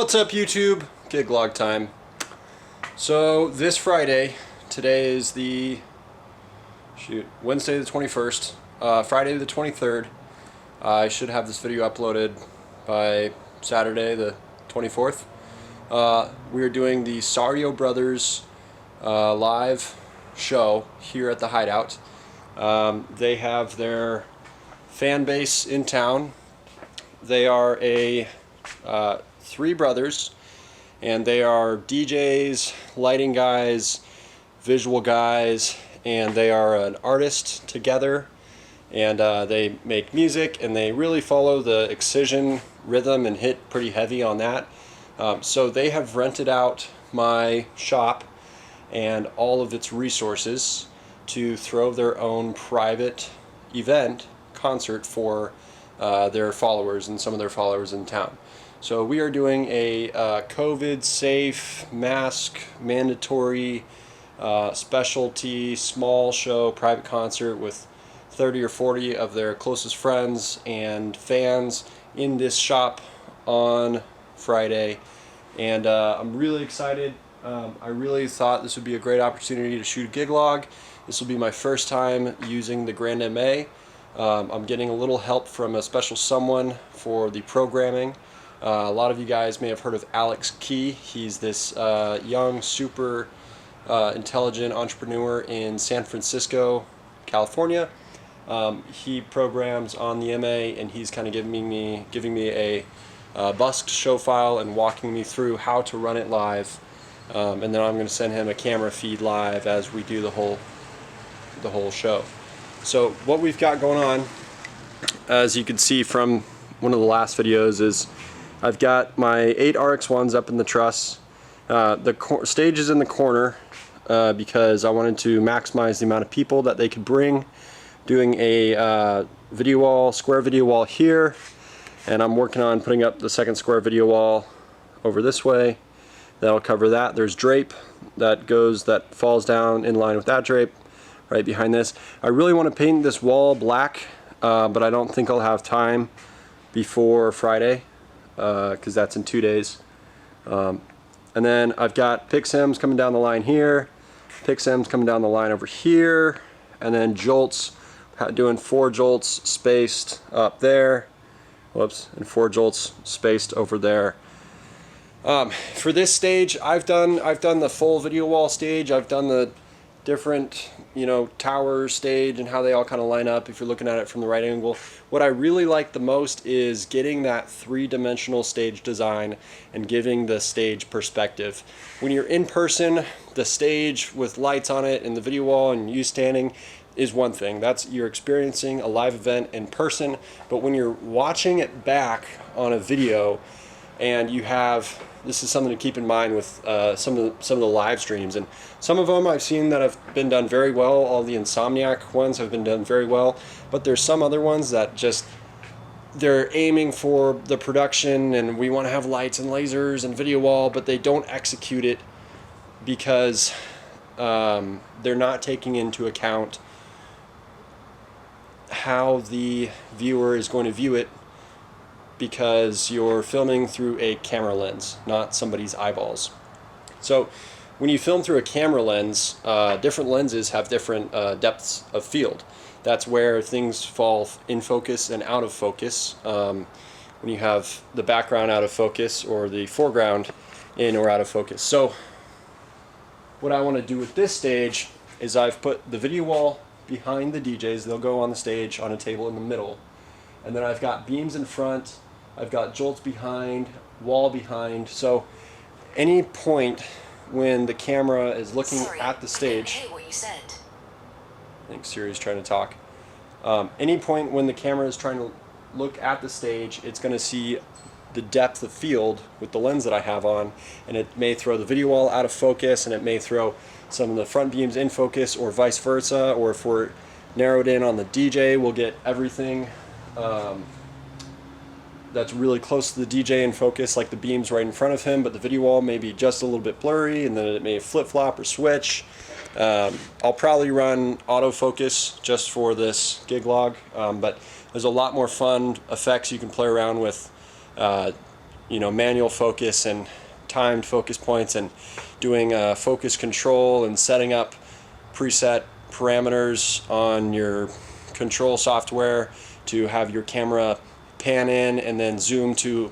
What's up, YouTube? Gig log time. So this Friday, today is Wednesday the 21st, Friday the 23rd. I should have this video uploaded by Saturday the 24th. We are doing the Sciarro brothers live show here at the Hideout. They have their fan base in town. They are three brothers, and they are DJs, lighting guys, visual guys, and they are an artist together, and they make music, and they really follow the excision rhythm and hit pretty heavy on that. So they have rented out my shop and all of its resources to throw their own private event concert for their followers and some of their followers in town. So we are doing a COVID safe, mask mandatory, specialty small show private concert with 30 or 40 of their closest friends and fans in this shop on Friday, and I'm really excited. I really thought this would be a great opportunity to shoot a gig log. This will be my first time using the Grand MA. I'm getting a little help from a special someone for the programming. A lot of you guys may have heard of Alex Key. He's this young, super intelligent entrepreneur in San Francisco, California. He programs on the MA, and he's kind of giving me a busked show file and walking me through how to run it live. And then I'm going to send him a camera feed live as we do the whole show. So what we've got going on, as you can see from one of the last videos, is I've got my 8 RX1s up in the truss. The stage is in the corner because I wanted to maximize the amount of people that they could bring. Doing a video wall, square video wall here, and I'm working on putting up the second square video wall over this way. That'll cover that. There's drape that falls down in line with that drape right behind this. I really want to paint this wall black, but I don't think I'll have time before Friday, because that's in 2 days. And then I've got PixMs coming down the line here, PixMs coming down the line over here, and then jolts, doing 4 jolts spaced up there, whoops, and 4 jolts spaced over there. For this stage, I've done the full video wall stage. I've done the different, tower stage and how they all kind of line up if you're looking at it from the right angle. What I really like the most is getting that 3-dimensional stage design and giving the stage perspective. When you're in person, the stage with lights on it and the video wall and you standing is one thing. You're experiencing a live event in person. But when you're watching it back on a video, and this is something to keep in mind with some of the live streams, and some of them I've seen that have been done very well. All the Insomniac ones have been done very well, but there's some other ones that they're aiming for the production, and we want to have lights and lasers and video wall, but they don't execute it because they're not taking into account how the viewer is going to view it, because you're filming through a camera lens, not somebody's eyeballs. So when you film through a camera lens, different lenses have different depths of field. That's where things fall in focus and out of focus. When you have the background out of focus or the foreground in or out of focus. So what I want to do with this stage is I've put the video wall behind the DJs. They'll go on the stage on a table in the middle. And then I've got beams in front, I've got jolts behind, wall behind. So any point when the camera is looking at the stage, I what you said. I think Siri's trying to talk. Any point when the camera is trying to look at the stage, it's going to see the depth of field with the lens that I have on, and it may throw the video wall out of focus, and it may throw some of the front beams in focus, or vice versa. Or if we're narrowed in on the DJ, we'll get everything that's really close to the DJ in focus, like the beams right in front of him, but the video wall may be just a little bit blurry, and then it may flip-flop or switch. I'll probably run autofocus just for this gig log, but there's a lot more fun effects you can play around with manual focus and timed focus points, and doing focus control and setting up preset parameters on your control software to have your camera pan in and then zoom to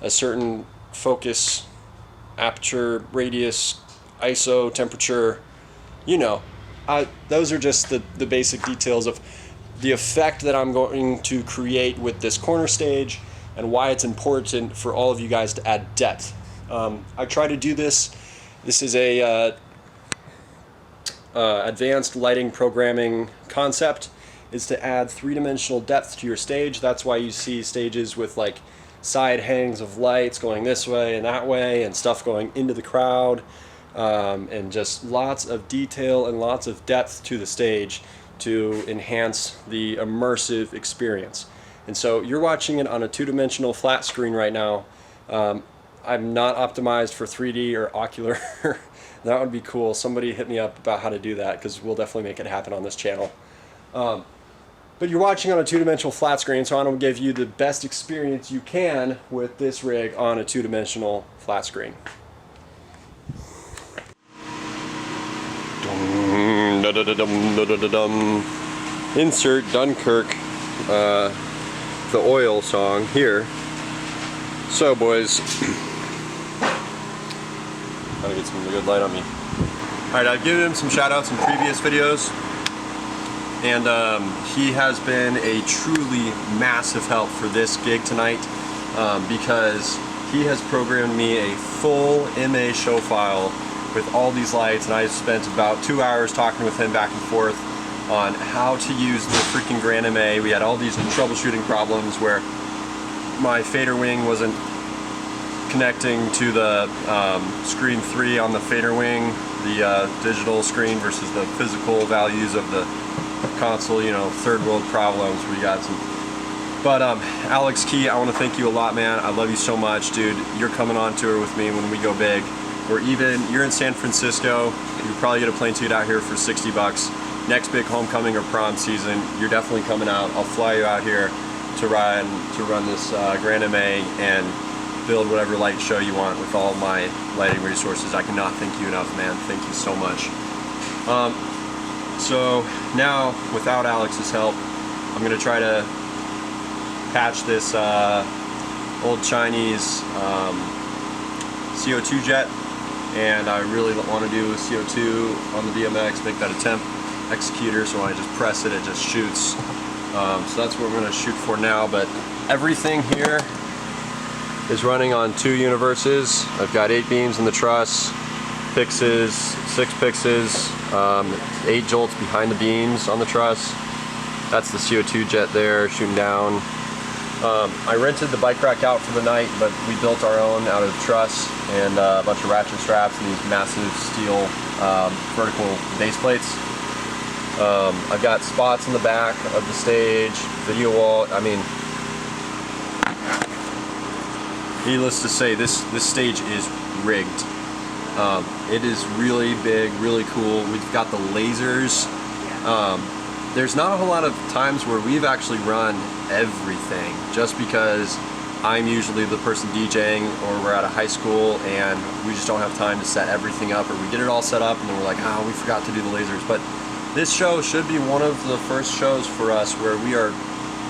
a certain focus, aperture, radius, ISO, temperature. Those are just the basic details of the effect that I'm going to create with this corner stage, and why it's important for all of you guys to add depth. I try to do this. This is a advanced lighting programming concept, is to add three-dimensional depth to your stage. That's why you see stages with like side hangs of lights going this way and that way, and stuff going into the crowd, and just lots of detail and lots of depth to the stage to enhance the immersive experience. And so you're watching it on a two-dimensional flat screen right now. I'm not optimized for 3D or ocular. That would be cool. Somebody hit me up about how to do that, because we'll definitely make it happen on this channel. But you're watching on a two-dimensional flat screen, so I want to give you the best experience you can with this rig on a two-dimensional flat screen. Insert Dunkirk, the oil song here. So boys, gotta get some good light on me. Alright, I've given him some shout outs in previous videos, and he has been a truly massive help for this gig tonight, because he has programmed me a full MA show file with all these lights, and I spent about 2 hours talking with him back and forth on how to use the freaking Grand MA. We had all these troubleshooting problems where my fader wing wasn't connecting to the screen 3 on the fader wing, the digital screen versus the physical values of the console. Third world problems. We got some. But Alex Key, I want to thank you a lot, man. I love you so much, dude. You're coming on tour with me when we go big. You're in San Francisco. You probably get a plane ticket out here for $60. Next big homecoming or prom season, you're definitely coming out. I'll fly you out here to run this Grand MA and build whatever light show you want with all my lighting resources. I cannot thank you enough, man. Thank you so much. So now, without Alex's help, I'm going to try to patch this old Chinese CO2 jet, and I really want to do CO2 on the DMX, make that a temp executor, so when I just press it, it just shoots. So that's what we're going to shoot for now, but everything here is running on 2 universes. I've got 8 beams in the truss, pixes, 6 pixes, 8 jolts behind the beams on the truss. That's the CO2 jet there shooting down. I rented the bike rack out for the night, but we built our own out of truss and a bunch of ratchet straps and these massive steel vertical base plates. I've got spots in the back of the stage, video wall. I mean, needless to say, this stage is rigged. It is really big, really cool. We've got the lasers. There's not a whole lot of times where we've actually run everything, just because I'm usually the person DJing, or we're at a high school and we just don't have time to set everything up, or we get it all set up and then we're like, oh, we forgot to do the lasers. But this show should be one of the first shows for us where we are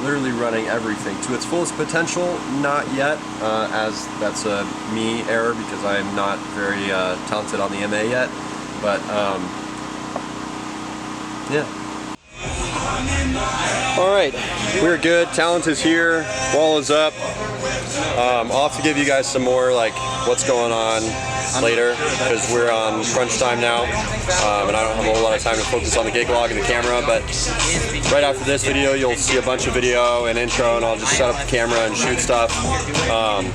literally running everything to its fullest potential. Not yet, as that's a me error, because I'm not very talented on the MA yet, but yeah. Alright, we're good. Talent is here. Wall is up. I'll have to give you guys some more like what's going on later, because we're on crunch time now, and I don't have a whole lot of time to focus on the gig log and the camera. But right after this video, you'll see a bunch of video and intro, and I'll just set up the camera and shoot stuff.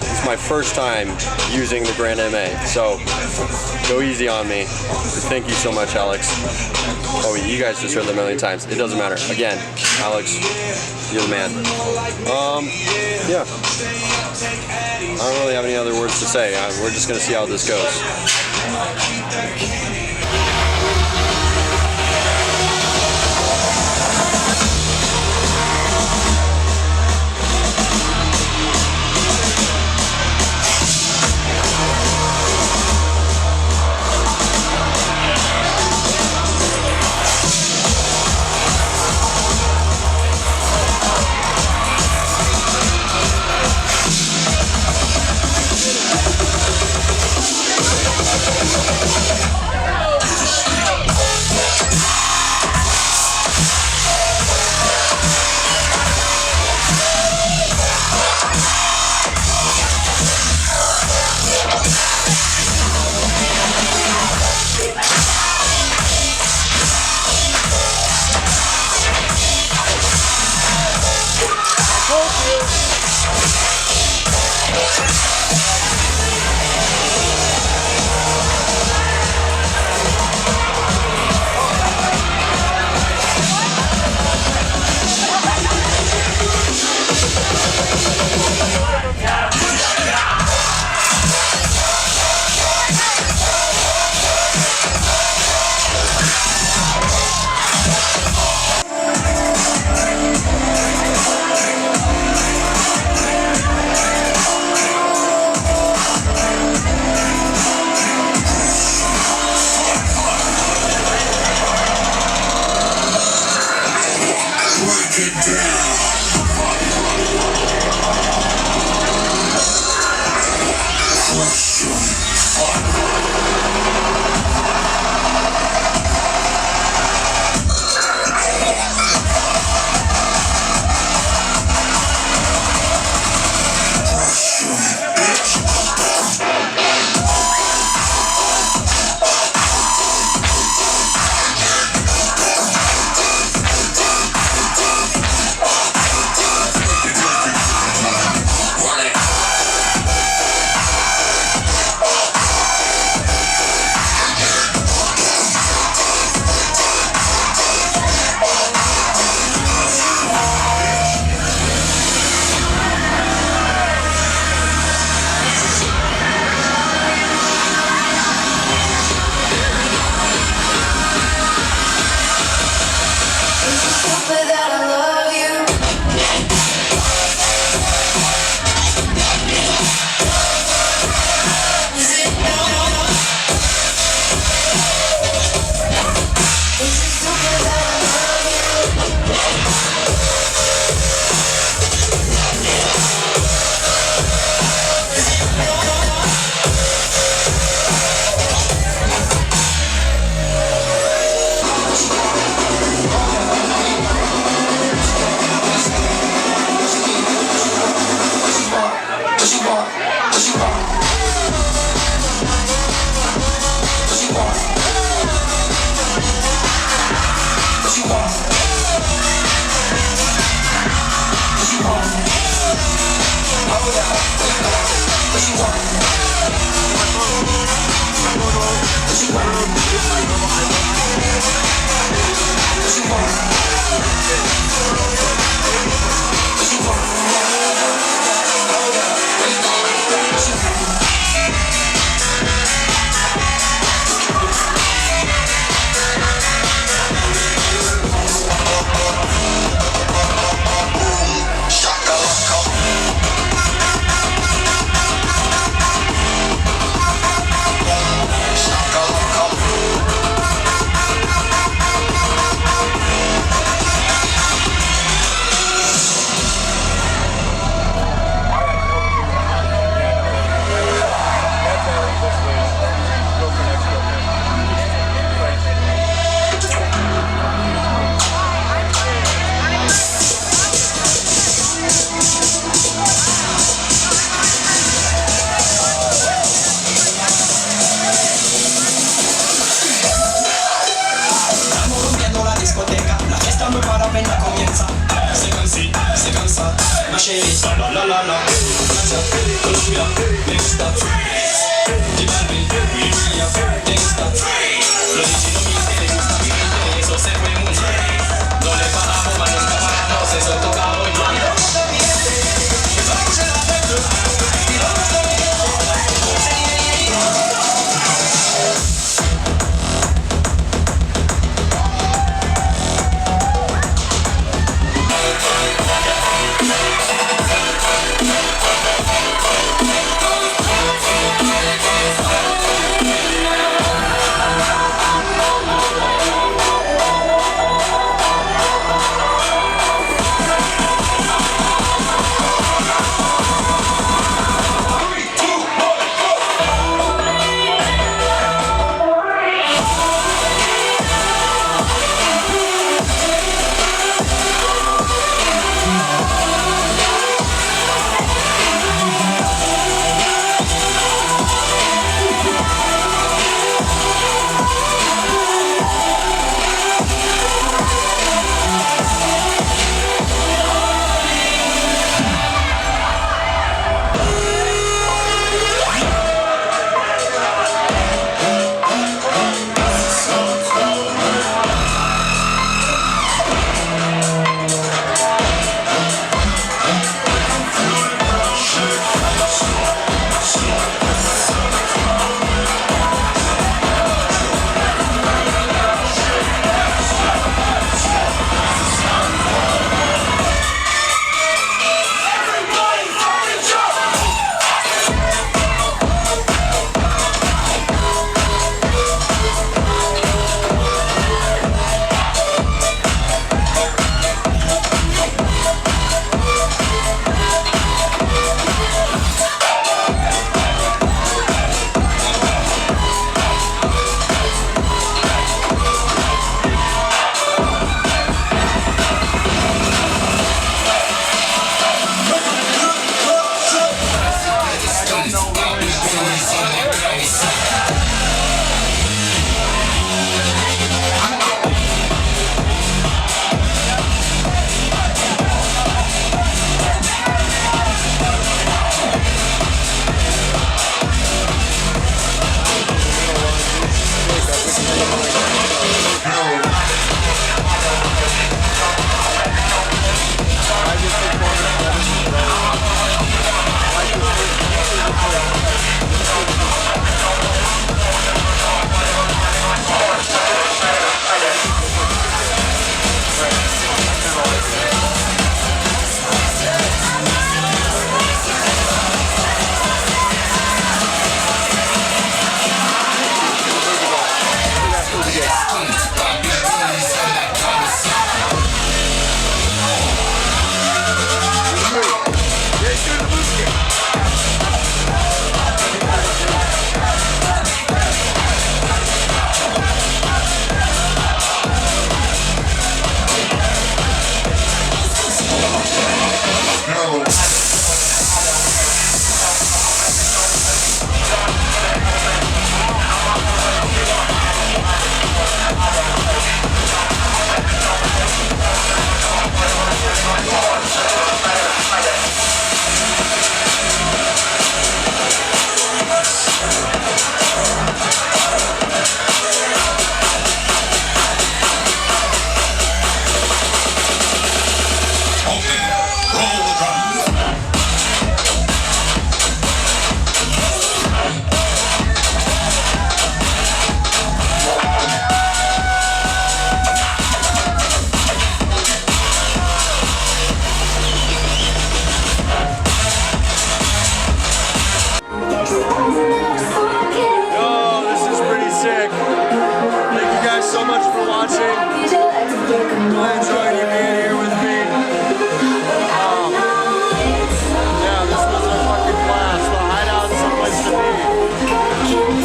It's my first time using the Grand MA, so go easy on me. Thank you so much, Alex. Oh, you guys just heard that a million times. It doesn't matter. Again, Alex, you're the man. Yeah. I don't really have any other words to say. We're just going to see how this goes.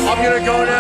I'm gonna go now.